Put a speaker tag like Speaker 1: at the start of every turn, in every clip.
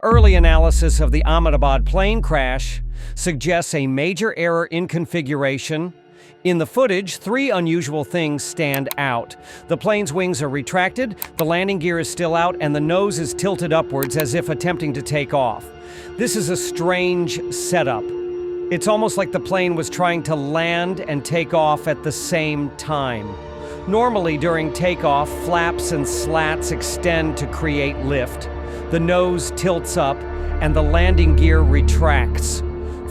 Speaker 1: Early analysis of the Ahmedabad plane crash suggests a major error in configuration. In the footage, three unusual things stand out. The plane's wings are retracted, the landing gear is still out, and the nose is tilted upwards as if attempting to take off. This is a strange setup. It's almost like the plane was trying to land and take off at the same time. Normally, during takeoff, flaps and slats extend to create lift. The nose tilts up, and the landing gear retracts,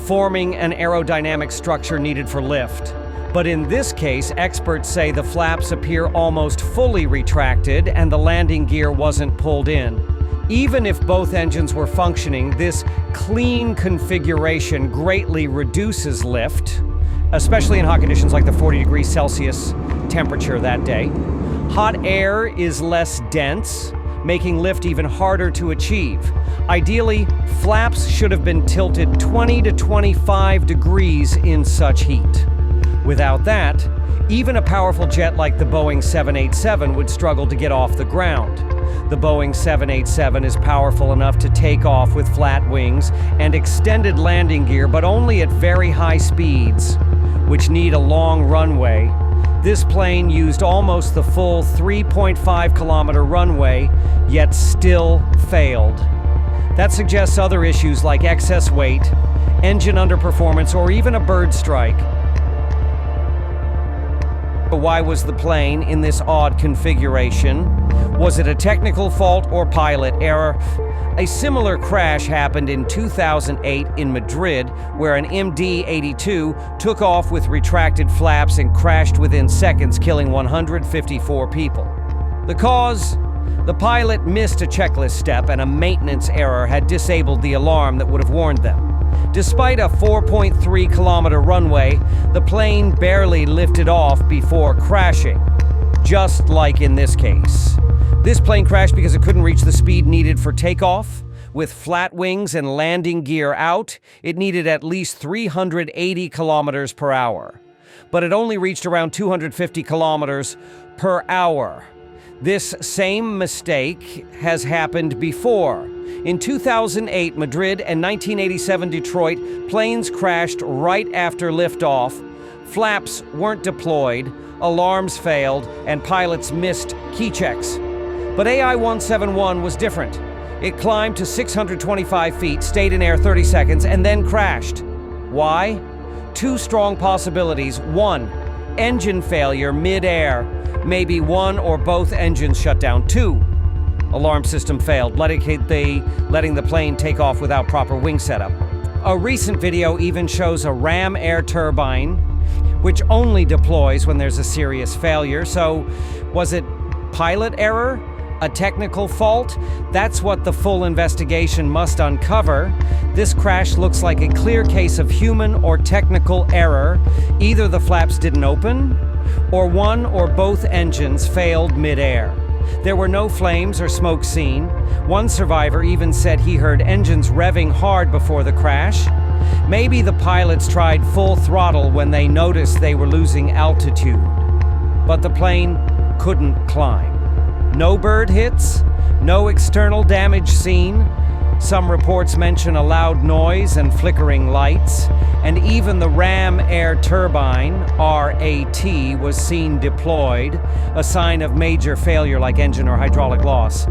Speaker 1: forming an aerodynamic structure needed for lift. But in this case, experts say the flaps appear almost fully retracted and the landing gear wasn't pulled in. Even if both engines were functioning, this clean configuration greatly reduces lift, especially in hot conditions like the 40 degrees Celsius temperature that day. Hot air is less dense, making lift even harder to achieve. Ideally, flaps should have been tilted 20 to 25 degrees in such heat. Without that, even a powerful jet like the Boeing 787 would struggle to get off the ground. The Boeing 787 is powerful enough to take off with flat wings and extended landing gear, but only at very high speeds, which need a long runway. This plane used almost the full 3.5-kilometer runway, yet still failed. That suggests other issues like excess weight, engine underperformance, or even a bird strike. Why was the plane in this odd configuration? Was it a technical fault or pilot error? A similar crash happened in 2008 in Madrid, where an MD-82 took off with retracted flaps and crashed within seconds, killing 154 people. The cause? The pilot missed a checklist step, and a maintenance error had disabled the alarm that would have warned them. Despite a 4.3-kilometer runway, the plane barely lifted off before crashing, just like in this case. This plane crashed because it couldn't reach the speed needed for takeoff. With flat wings and landing gear out, it needed at least 380 kilometers per hour. But it only reached around 250 kilometers per hour. This same mistake has happened before. In 2008 Madrid and 1987 Detroit, planes crashed right after liftoff. Flaps weren't deployed, alarms failed, and pilots missed key checks. But AI-171 was different. It climbed to 625 feet, stayed in air 30 seconds, and then crashed. Why? Two strong possibilities. One, engine failure mid-air. Maybe one or both engines shut down. Two, alarm system failed, letting the plane take off without proper wing setup. A recent video even shows a ram air turbine, which only deploys when there's a serious failure. So, was it pilot error? A technical fault? That's what the full investigation must uncover. This crash looks like a clear case of human or technical error. Either the flaps didn't open, or one or both engines failed mid-air. There were no flames or smoke seen. One survivor even said he heard engines revving hard before the crash. Maybe the pilots tried full throttle when they noticed they were losing altitude. But the plane couldn't climb. No bird hits, no external damage seen. Some reports mention a loud noise and flickering lights, and even the ram air turbine, RAT, was seen deployed, a sign of major failure like engine or hydraulic loss.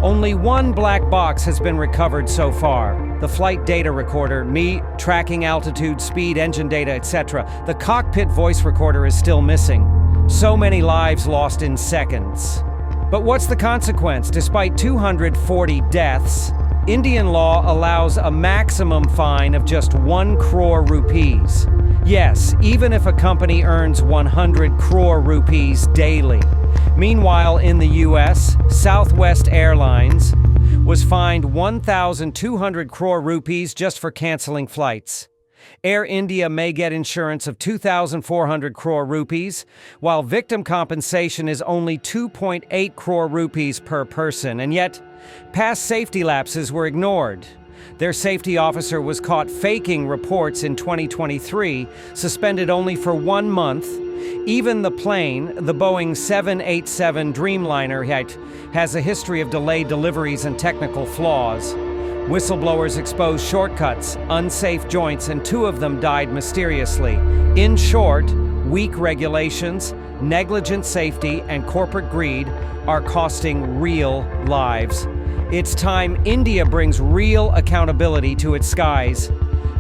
Speaker 1: Only one black box has been recovered so far, the flight data recorder, tracking altitude, speed, engine data, etc. The cockpit voice recorder is still missing. So many lives lost in seconds. But what's the consequence? Despite 240 deaths, Indian law allows a maximum fine of just 1 crore rupees. Yes, even if a company earns 100 crore rupees daily. Meanwhile, in the US, Southwest Airlines was fined 1,200 crore rupees just for canceling flights. Air India may get insurance of 2,400 crore rupees, while victim compensation is only 2.8 crore rupees per person, and yet past safety lapses were ignored. Their safety officer was caught faking reports in 2023, suspended only for 1 month. Even the plane, the Boeing 787 Dreamliner, has a history of delayed deliveries and technical flaws. Whistleblowers exposed shortcuts, unsafe joints, and 2 of them died mysteriously. In short, weak regulations, negligent safety, and corporate greed are costing real lives. It's time India brings real accountability to its skies,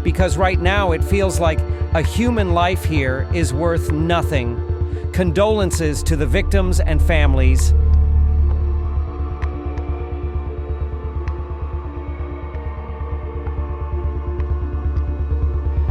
Speaker 1: because right now it feels like a human life here is worth nothing. Condolences to the victims and families.